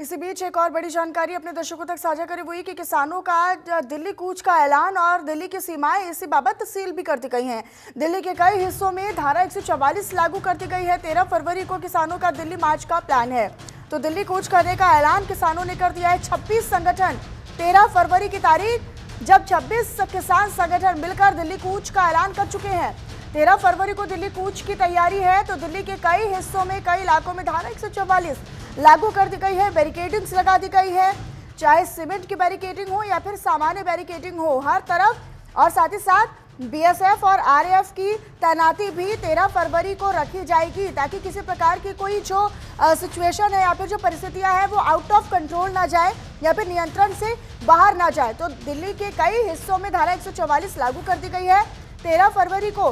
इसी बीच एक और बड़ी जानकारी अपने दर्शकों तक साझा करी हुई कि किसानों का दिल्ली कूच का ऐलान और दिल्ली की सीमाएं इसी बाबत सील भी कर दी गई हैं। दिल्ली के कई हिस्सों में धारा 144 लागू कर दी गई है। 13 फरवरी को किसानों का दिल्ली मार्च का प्लान है। तो दिल्ली कूच करने का ऐलान किसानों ने कर दिया है। 26 संगठन 13 फरवरी की तारीख जब 26 किसान संगठन मिलकर दिल्ली कूच का ऐलान कर चुके हैं। 13 फरवरी को दिल्ली कूच की तैयारी है। तो दिल्ली के कई हिस्सों में कई इलाकों में धारा 144 लागू कर दी गई है। बैरिकेडिंग्स लगा दी गई है, चाहे सीमेंट की बैरिकेडिंग हो या फिर सामान्य बैरिकेडिंग हो, हर तरफ। और साथ ही साथ बीएसएफ और आरएएफ की तैनाती भी 13 फरवरी को रखी जाएगी, ताकि किसी प्रकार की कोई जो सिचुएशन है या फिर जो परिस्थितियां हैं वो आउट ऑफ कंट्रोल ना जाए या फिर नियंत्रण से बाहर ना जाए। तो दिल्ली के कई हिस्सों में धारा 144 लागू कर दी गई है। 13 फरवरी को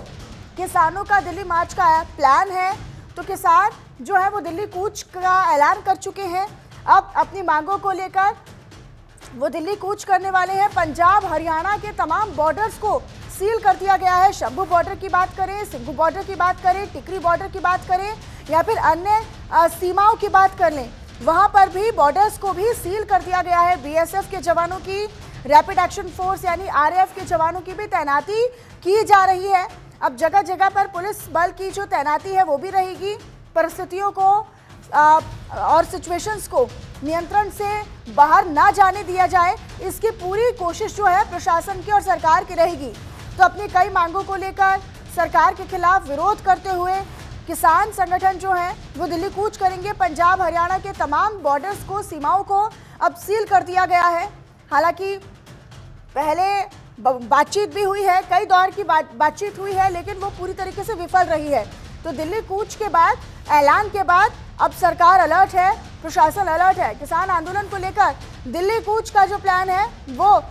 किसानों का दिल्ली मार्च का प्लान है। तो किसान जो है वो दिल्ली कूच का ऐलान कर चुके हैं। अब अपनी मांगों को लेकर वो दिल्ली कूच करने वाले हैं। पंजाब हरियाणा के तमाम बॉर्डर्स को सील कर दिया गया है। शंभू बॉर्डर की बात करें, सिंघू बॉर्डर की बात करें, टिकरी बॉर्डर की बात करें या फिर अन्य सीमाओं की बात कर लें, वहां पर भी बॉर्डर्स को भी सील कर दिया गया है। बीएसएफ के जवानों की, रैपिड एक्शन फोर्स यानी आरएएफ के जवानों की भी तैनाती की जा रही है। अब जगह जगह पर पुलिस बल की जो तैनाती है वो भी रहेगी। परिस्थितियों को और सिचुएशंस को नियंत्रण से बाहर ना जाने दिया जाए, इसकी पूरी कोशिश जो है प्रशासन की और सरकार की रहेगी। तो अपनी कई मांगों को लेकर सरकार के खिलाफ विरोध करते हुए किसान संगठन जो है वो दिल्ली कूच करेंगे। पंजाब हरियाणा के तमाम बॉर्डर्स को, सीमाओं को अब सील कर दिया गया है। हालांकि पहले बातचीत भी हुई है, कई दौर की बातचीत हुई है, लेकिन वो पूरी तरीके से विफल रही है। तो दिल्ली कूच के बाद, ऐलान के बाद अब सरकार अलर्ट है, प्रशासन अलर्ट है। किसान आंदोलन को लेकर दिल्ली कूच का जो प्लान है वो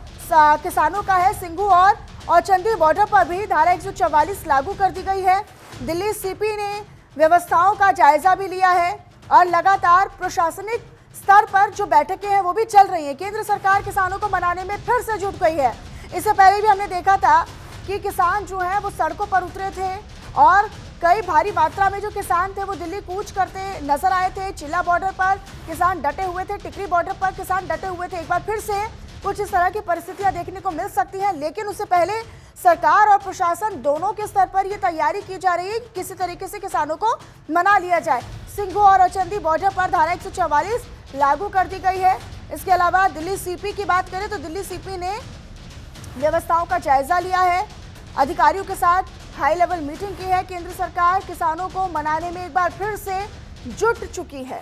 किसानों का है। सिंघू और औचंदी बॉर्डर पर भी धारा 144 लागू कर दी गई है। दिल्ली सीपी ने व्यवस्थाओं का जायजा भी लिया है और लगातार प्रशासनिक स्तर पर जो बैठकें हैं वो भी चल रही हैं। केंद्र सरकार किसानों को मनाने में फिर से जुट गई है। इससे पहले भी हमने देखा था कि किसान जो है वो सड़कों पर उतरे थे और कई भारी मात्रा में जो किसान थे वो दिल्ली कूच करते नजर आए थे। चिल्ला बॉर्डर पर किसान डटे हुए थे, टिकरी बॉर्डर पर किसान डटे हुए थे। एक बार फिर से कुछ इस तरह की परिस्थितियां देखने को मिल सकती हैं, लेकिन उससे पहले सरकार और प्रशासन दोनों के स्तर पर यह तैयारी की जा रही है कि किसी तरीके से किसानों को मना लिया जाए। सिंघू और औचंदी बॉर्डर पर धारा 144 लागू कर दी गई है। इसके अलावा दिल्ली सीपी की बात करें तो दिल्ली सीपी ने व्यवस्थाओं का जायजा लिया है, अधिकारियों के साथ हाई लेवल मीटिंग की है। केंद्र सरकार किसानों को मनाने में एक बार फिर से जुट चुकी है।